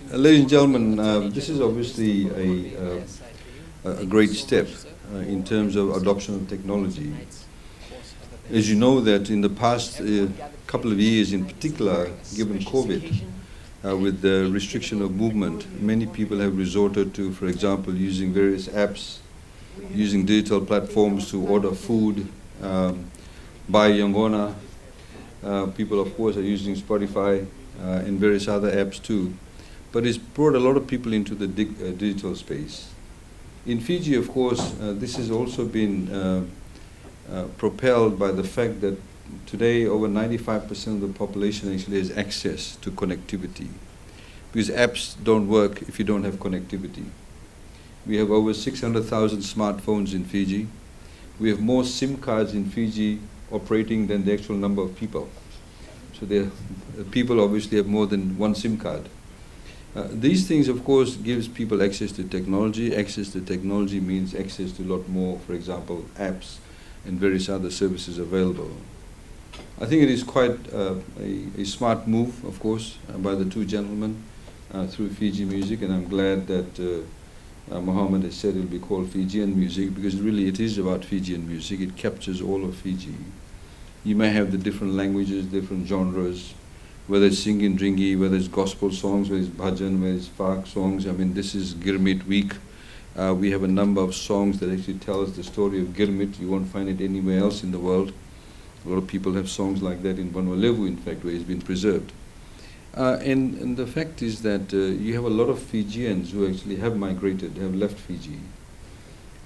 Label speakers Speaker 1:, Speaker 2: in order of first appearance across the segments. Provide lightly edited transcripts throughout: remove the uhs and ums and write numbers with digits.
Speaker 1: Ladies and gentlemen, this is obviously a great step in terms of adoption of technology. As you know that in the past couple of years in particular, given COVID, with the restriction of movement, many people have resorted to, for example, using various apps, using digital platforms to order food, buy Yangona. People, of course, are using Spotify and various other apps too. But it's brought a lot of people into the digital space. In Fiji, of course, this has also been propelled by the fact that today over 95% of the population actually has access to connectivity, because apps don't work if you don't have connectivity. We have over 600,000 smartphones in Fiji. We have more SIM cards in Fiji operating than the actual number of people. So people obviously have more than one SIM card. These things, of course, gives people access to technology. Access to technology means access to a lot more, for example, apps and various other services available. I think it is quite a smart move, of course, by the two gentlemen through Fiji Music, and I'm glad that Mohammed has said it will be called Fijian Music, because really it is about Fijian music. It captures all of Fiji. You may have the different languages, different genres, whether it's singing dringi, whether it's gospel songs, whether it's bhajan, whether it's folk songs. I mean, this is Girmit week. We have a number of songs that actually tell us the story of Girmit. You won't find it anywhere else in the world. A lot of people have songs like that in Vanuatu, in fact, where it's been preserved. And the fact is that you have a lot of Fijians who actually have migrated, have left Fiji.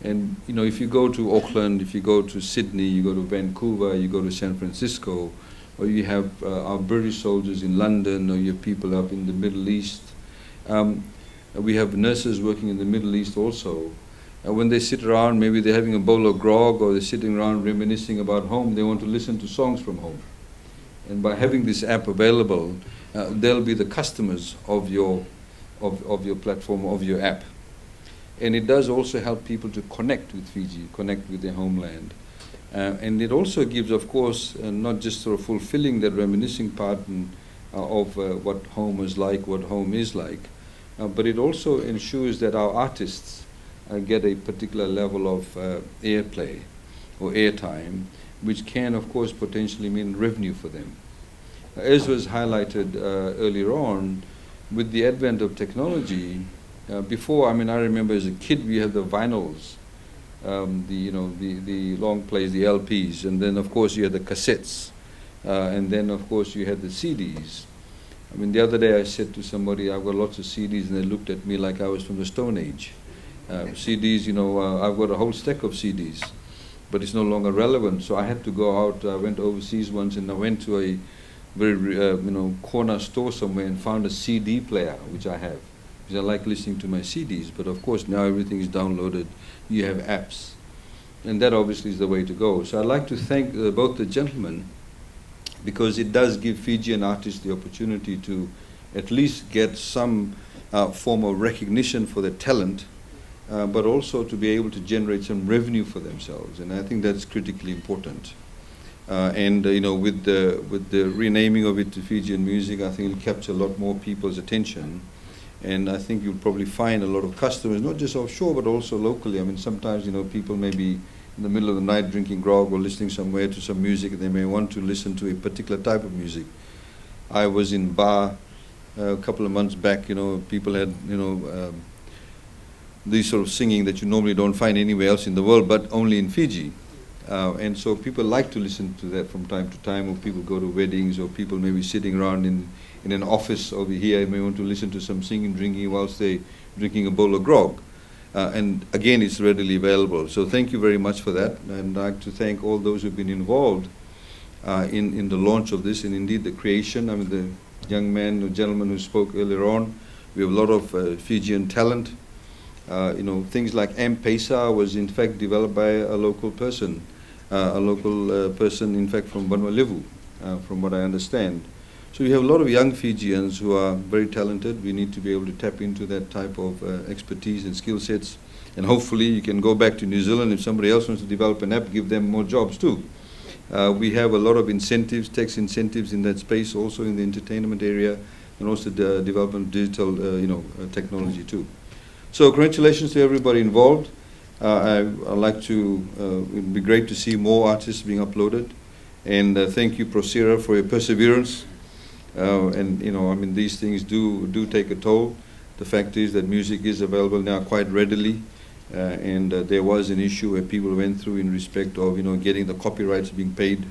Speaker 1: And you know, if you go to Auckland, if you go to Sydney, you go to Vancouver, you go to San Francisco, or you have our British soldiers in London, or you have people up in the Middle East. We have nurses working in the Middle East also. When they sit around, maybe they're having a bowl of grog, or they're sitting around reminiscing about home, they want to listen to songs from home. And by having this app available, they'll be the customers of your platform, of your app. And it does also help people to connect with Fiji, connect with their homeland. And it also gives, of course, not just sort of fulfilling that reminiscing part of what home is like, what home is like, but it also ensures that our artists get a particular level of airplay or airtime, which can, of course, potentially mean revenue for them. As was highlighted earlier on, with the advent of technology, before, I mean, I remember as a kid we had the vinyls, the long plays, the LPs, and then of course you had the cassettes, and then of course you had the CDs. I mean, the other day I said to somebody, I've got lots of CDs, and they looked at me like I was from the Stone Age. CDs, I've got a whole stack of CDs, but it's no longer relevant, so I had to go out. I went overseas once, and I went to a very corner store somewhere and found a CD player, which I have, because I like listening to my CDs. But of course now everything is downloaded. You have apps, and that obviously is the way to go. So I'd like to thank both the gentlemen, because it does give Fijian artists the opportunity to at least get some form of recognition for their talent, but also to be able to generate some revenue for themselves, and I think that's critically important. With the renaming of it to Fijian Music, I think it'll capture a lot more people's attention, and I think you'll probably find a lot of customers, not just offshore but also locally. I mean, sometimes people may be in the middle of the night drinking grog or listening somewhere to some music, and they may want to listen to a particular type of music. I was in bar a couple of months back. People had these sort of singing that you normally don't find anywhere else in the world, but only in Fiji. And so people like to listen to that from time to time, or people go to weddings, or people may be sitting around in an office over here and may want to listen to some singing, drinking whilst they're drinking a bowl of grog. And again, it's readily available. So thank you very much for that. And I'd like to thank all those who've been involved in the launch of this, and indeed the creation. I mean, the young man, the gentleman who spoke earlier on, we have a lot of Fijian talent. Things like M-Pesa was in fact developed by a local person, in fact from Vanuatu, from what I understand. So we have a lot of young Fijians who are very talented. We need to be able to tap into that type of expertise and skill sets, and hopefully you can go back to New Zealand. If somebody else wants to develop an app, give them more jobs too. We have a lot of incentives, tax incentives in that space, also in the entertainment area, and also the development of digital, technology too. So congratulations to everybody involved. I'd like to, it'd be great to see more artists being uploaded. And thank you, Procera, for your perseverance. And these things do take a toll. The fact is that music is available now quite readily. And there was an issue where people went through in respect of, getting the copyrights being paid.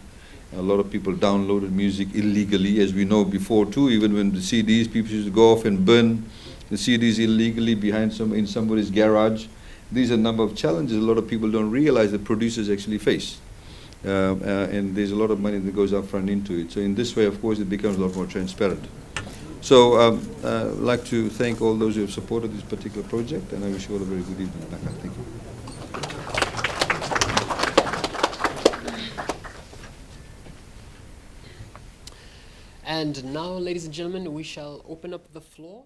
Speaker 1: A lot of people downloaded music illegally, as we know before too. Even when the CDs, people used to go off and burn the CDs illegally in somebody's garage. These are a number of challenges a lot of people don't realize that producers actually face. And there's a lot of money that goes up front into it. So in this way, of course, it becomes a lot more transparent. So I'd like to thank all those who have supported this particular project, and I wish you all a very good evening. Thank you.
Speaker 2: And now, ladies and gentlemen, we shall open up the floor.